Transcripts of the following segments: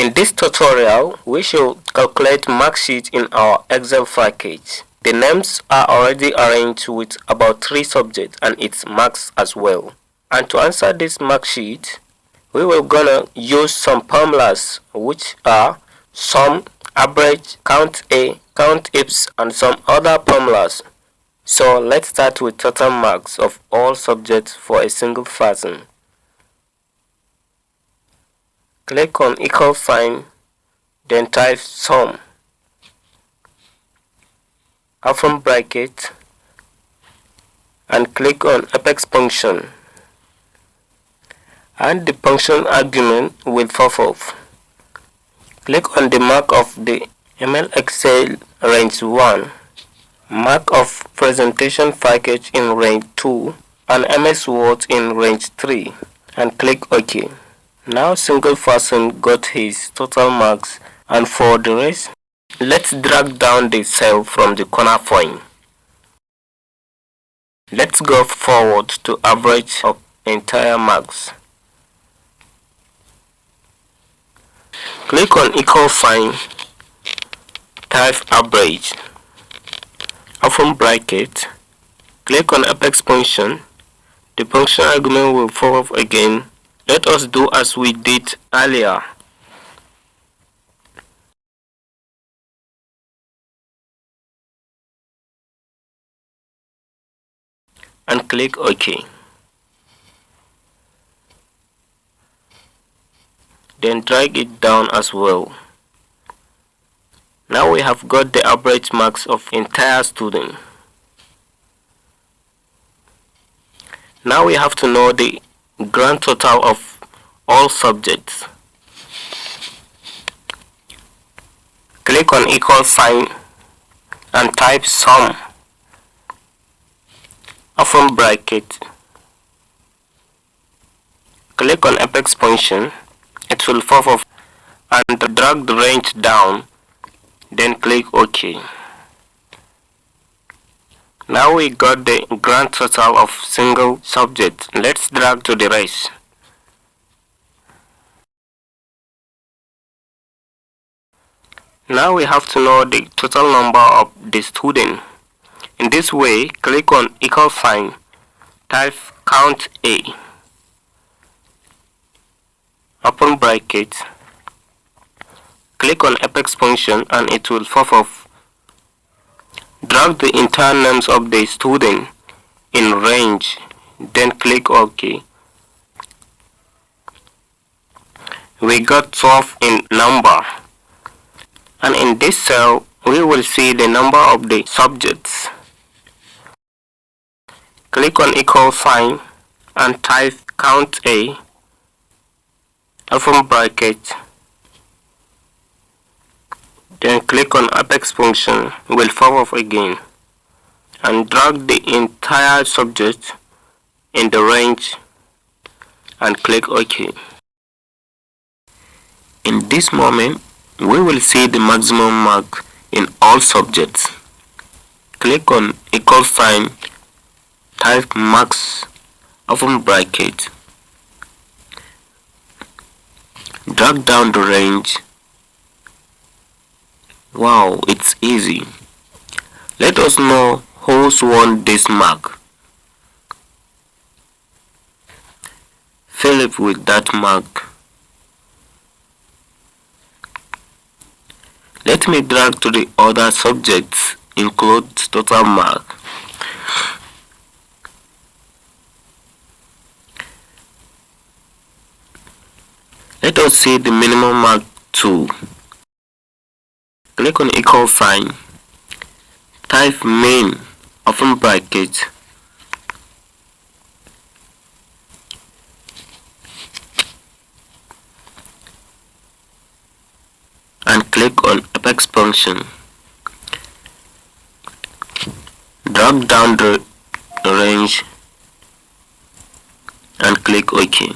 In this tutorial, we shall calculate mark sheet in our Excel package. The names are already arranged with about 3 subjects and its marks as well. And to answer this mark sheet, we will gonna use some formulas which are sum, average, count A, count ifs, and some other formulas. So let's start with total marks of all subjects for a single person. Click on equal sign, then type sum, open bracket, and click on apex function, and the function argument will pop up. Click on the mark of the ML Excel range 1, mark of presentation package in range 2, and MS Word in range 3, and click OK. Now single person got his total marks, and for the rest, let's drag down the cell from the corner point. Let's go forward to average of entire marks. Click on equal sign, type average, open bracket, click on apex function. The function argument will pop up again. Let us do as we did earlier. And click OK. Then drag it down as well. Now we have got the average marks of entire student. Now we have to know the grand total of all subjects. Click on equal sign and type sum, open bracket, click on apex function. It will pop up, and drag the range down, then click OK. Now we got the grand total of single subject. Let's drag to the rest. Now we have to know the total number of the student. In this way, click on equal sign, type count A, open bracket, click on apex function, and it will pop up. Drag the entire names of the student in range, then click OK. We got 12 in number, and in this cell we will see the number of the subjects. Click on equal sign and type count A, open bracket, then click on apex function, will pop up again, and drag the entire subject in the range and click OK. In this moment, we will see the maximum mark in all subjects. Click on equal sign, type max, open bracket, drag down the range. Wow, it's easy. Let us know who's won this mark. Fill it with that mark. Let me drag to the other subjects, include total mark. Let us see the minimum mark too. Click on equal sign, type main, open bracket, and click on apex function. Drag down the range and click OK.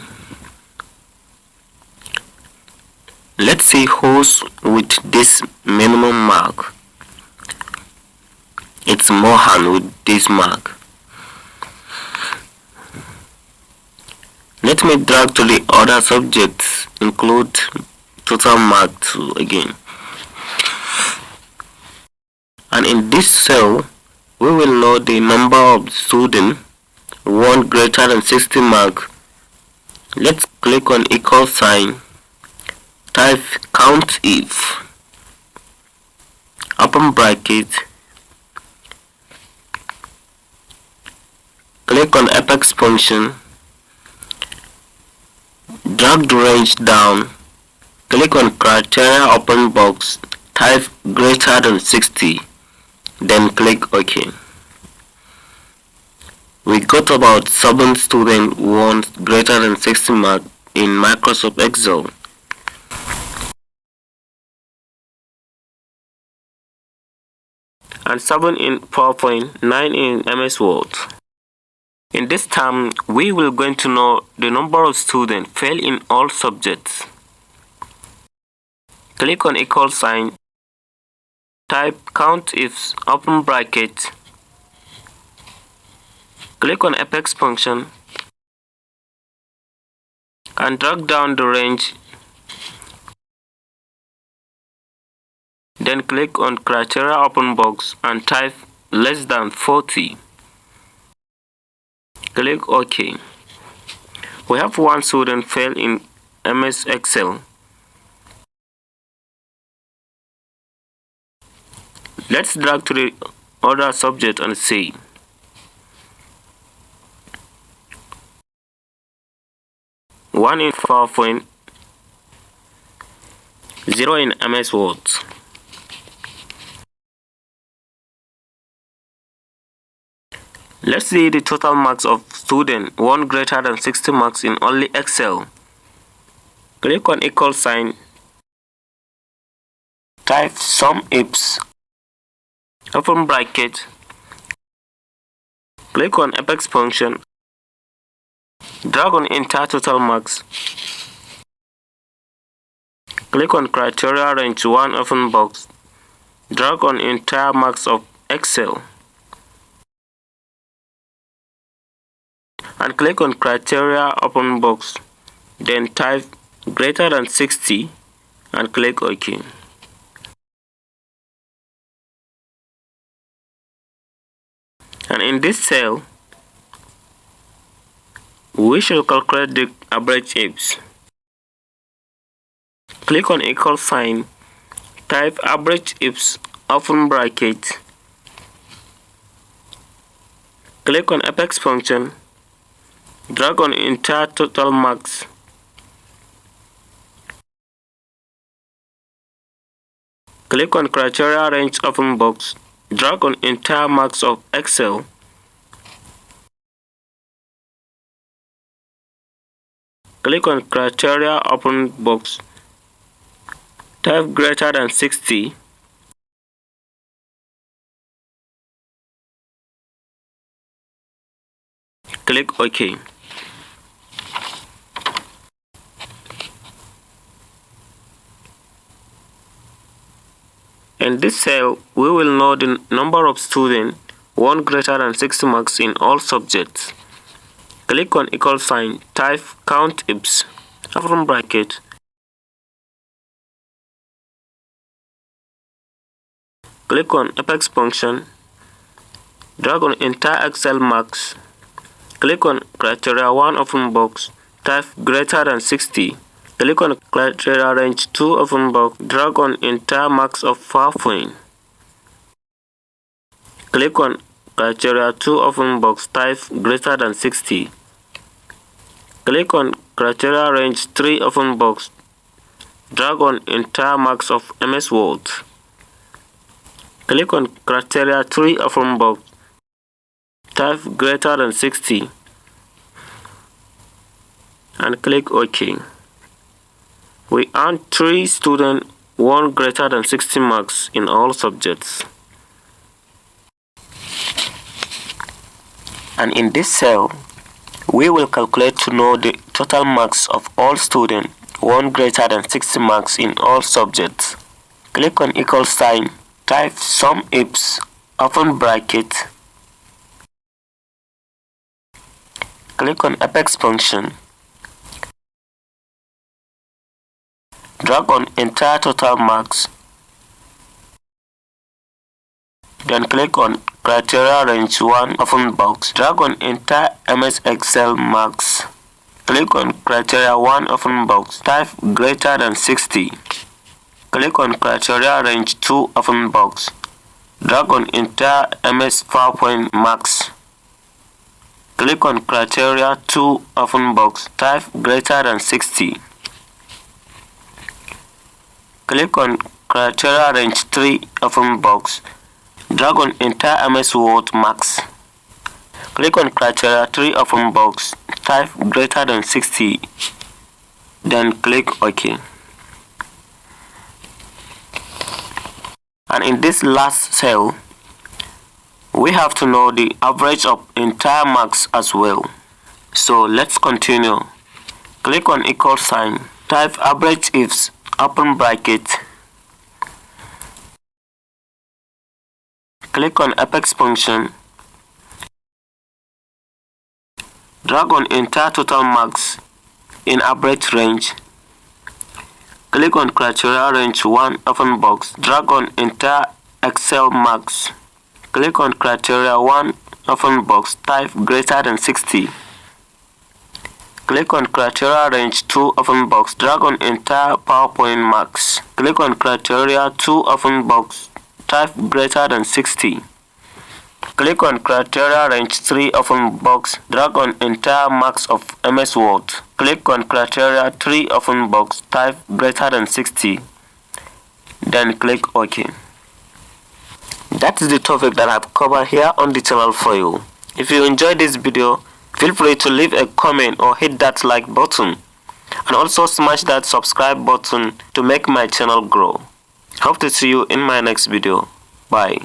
Let's see who's with this minimum mark. It's Mohan with this mark. Let me drag to the other subjects, include total mark 2 again. And in this cell, we will know the number of students won greater than 60 mark. Let's click on equal sign, type count if, open bracket, click on apex function, drag the range down, click on criteria open box, type greater than 60, then click OK. We got about 7 students who won greater than 60 mark in Microsoft Excel. And 7 in PowerPoint, 9 in MS Word. In this term, we will going to know the number of students fail in all subjects. Click on equal sign, type count if, open bracket, click on apex function and drag down the range, then click on criteria open box and type less than 40. Click OK. We have 1 student fail in MS Excel. Let's drag to the other subject and see. 1 in PowerPoint, 0 in MS Word. Let's see the total marks of student won greater than 60 marks in only Excel. Click on equal sign, type sum ifs, open bracket, click on apex function, drag on enter total marks, click on criteria range 1 open box, drag on entire marks of Excel, and click on criteria open box, then type greater than 60 and click OK. And in this cell, we shall calculate the average ifs. Click on equal sign, type average ifs, open bracket, click on apex function, drag on entire total marks, click on criteria range open box, drag on entire marks of Excel, click on criteria open box, type greater than 60, click OK. In this cell, we will know the number of students won greater than 60 marks in all subjects. Click on equal sign, type count ifs, open bracket, click on apex function, drag on entire Excel marks, click on criteria 1 open box, type greater than 60, click on criteria range 2 open box, drag on entire marks of PowerPoint, click on criteria 2 open box, type greater than 60, click on criteria range 3 open box, drag on entire marks of MS Word, click on criteria 3 open box, type greater than 60 and click OK. We earned 3 students won greater than 60 marks in all subjects. And in this cell, we will calculate to know the total marks of all students won greater than 60 marks in all subjects. Click on equal sign, type sum ifs, open bracket, click on apex function, drag on entire total marks. Then click on criteria range 1 open box. Drag on entire MS Excel marks. Click on criteria 1 open box. Type greater than 60. Click on criteria range 2 open box. Drag on entire MS PowerPoint marks. Click on criteria 2 open box. Type greater than 60. Click on criteria range 3 open box. Drag on entire MS Word marks. Click on criteria 3 open box. Type greater than 60. Then click OK. And in this last cell, we have to know the average of entire marks as well. So let's continue. Click on equal sign. Type average ifs open bracket. Click on apex function. Drag on entire total marks in average range. Click on criteria range 1 open box. Drag on entire Excel marks. Click on criteria 1 open box. Type greater than 60. Click on criteria range 2 open box. Drag on entire PowerPoint marks. Click on criteria 2 open box. Type greater than 60. Click on criteria range 3 open box. Drag on entire marks of MS Word. Click on criteria 3 open box. Type greater than 60. Then click OK. That is the topic that I've covered here on the channel for you. If you enjoyed this video, feel free to leave a comment or hit that like button. And also smash that subscribe button to make my channel grow. Hope to see you in my next video. Bye.